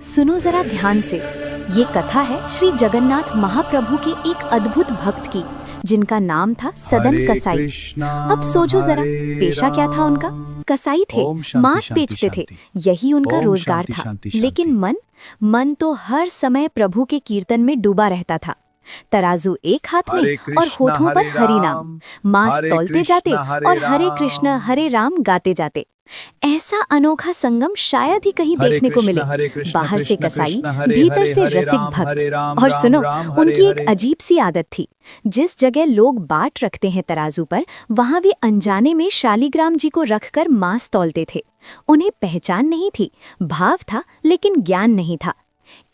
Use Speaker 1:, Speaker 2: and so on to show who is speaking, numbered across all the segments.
Speaker 1: सुनो जरा ध्यान से। ये कथा है श्री जगन्नाथ महाप्रभु के एक अद्भुत भक्त की, जिनका नाम था सदन कसाई। अब सोचो जरा, पेशा क्या था उनका? कसाई थे, मांस बेचते थे, यही उनका रोजगार था। लेकिन मन तो हर समय प्रभु के कीर्तन में डूबा रहता था। तराजू एक हाथ में और होठों पर हरि नाम, मांस तौलते जाते और हरे कृष्ण हरे राम गाते जाते। ऐसा अनोखा संगम शायद ही कहीं देखने को मिले। बाहर से कसाई, भीतर से रसिक भक्त। और सुनो, उनकी एक अजीब सी आदत थी। जिस जगह लोग बाट रखते हैं तराजू पर, वहां वे अनजाने में शालिग्राम जी को रखकर मांस तौलते थे। उन्हें पहचान नहीं थी, भाव था लेकिन ज्ञान नहीं था।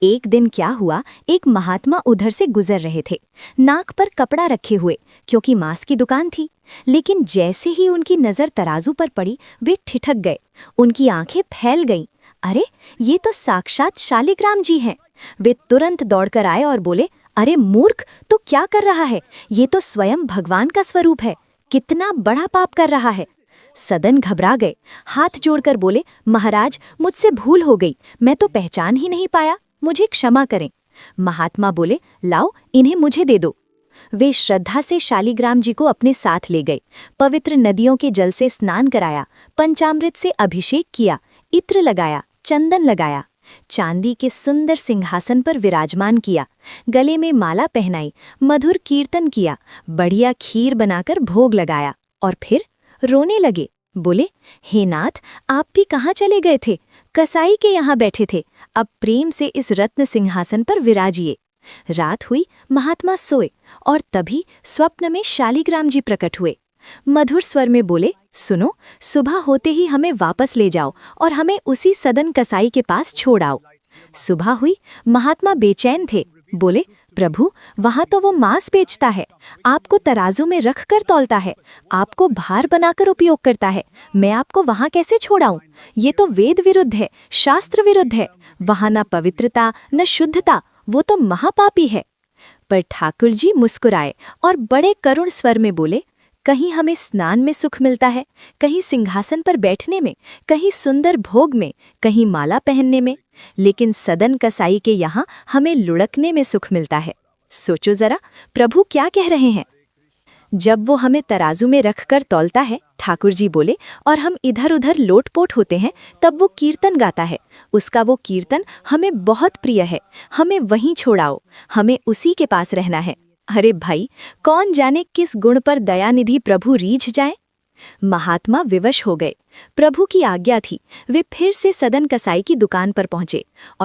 Speaker 1: एक दिन क्या हुआ, एक महात्मा उधर से गुजर रहे थे, नाक पर कपड़ा रखे हुए, क्योंकि मांस की दुकान थी। लेकिन जैसे ही उनकी नजर तराजू पर पड़ी, वे ठिठक गए, उनकी आंखें फैल गईं। अरे, ये तो साक्षात शालिग्राम जी हैं। वे तुरंत दौड़कर आए और बोले, अरे मूर्ख, तो क्या कर रहा है? ये तो स्वयं भगवान का स्वरूप है, कितना बड़ा पाप कर रहा है। सदन घबरा गए, हाथ जोड़कर बोले, महाराज, मुझसे भूल हो गई, मैं तो पहचान ही नहीं पाया, मुझे क्षमा करें। महात्मा बोले, लाओ, इन्हें मुझे दे दो। वे श्रद्धा से शालिग्राम जी को अपने साथ ले गए, पवित्र नदियों के जल से स्नान कराया, पंचामृत से अभिषेक किया, इत्र लगाया, चंदन लगाया, चांदी के सुंदर सिंहासन पर विराजमान किया, गले में माला पहनाई, मधुर कीर्तन किया, बढ़िया खीर बनाकर भोग लगाया और फिर रोने लगे। बोले, हे नाथ, आप भी कहाँ चले गए थे? कसाई के यहाँ बैठे थे, अब प्रेम से इस रत्न सिंहासन पर विराजिए। रात हुई, महात्मा सोए और तभी स्वप्न में शालिग्राम जी प्रकट हुए। मधुर स्वर में बोले, सुनो, सुबह होते ही हमें वापस ले जाओ और हमें उसी सदन कसाई के पास छोड़ आओ। सुबह हुई, महात्मा बेचैन थे। बोले, प्रभु, वहां तो वो मांस बेचता है, आपको तराजू में रख कर तौलता है, आपको भार बनाकर उपयोग करता है, मैं आपको वहां कैसे छोड़ाऊं? ये तो वेद विरुद्ध है, शास्त्र विरुद्ध है, वहां न पवित्रता न शुद्धता, वो तो महापापी है। पर ठाकुर जी मुस्कुराए और बड़े करुण स्वर में बोले, कहीं हमें स्नान में सुख मिलता है, कहीं सिंहासन पर बैठने में, कहीं सुंदर भोग में, कहीं माला पहनने में, लेकिन सदन कसाई के यहाँ हमें लुढ़कने में सुख मिलता है। सोचो जरा, प्रभु क्या कह रहे हैं। जब वो हमें तराजू में रखकर तौलता है, ठाकुर जी बोले, और हम इधर उधर लोटपोट होते हैं, तब वो कीर्तन गाता है। उसका वो कीर्तन हमें बहुत प्रिय है, हमें वहीं छोड़ाओ, हमें उसी के पास रहना है। अरे भाई, कौन जाने किस गुण पर दयानिधि प्रभु रीझ जाए। महात्मा विवश हो गए। प्रभु की आज्ञा थी, वे फिर से सदन कसाई की दुकान पर पहुंचे और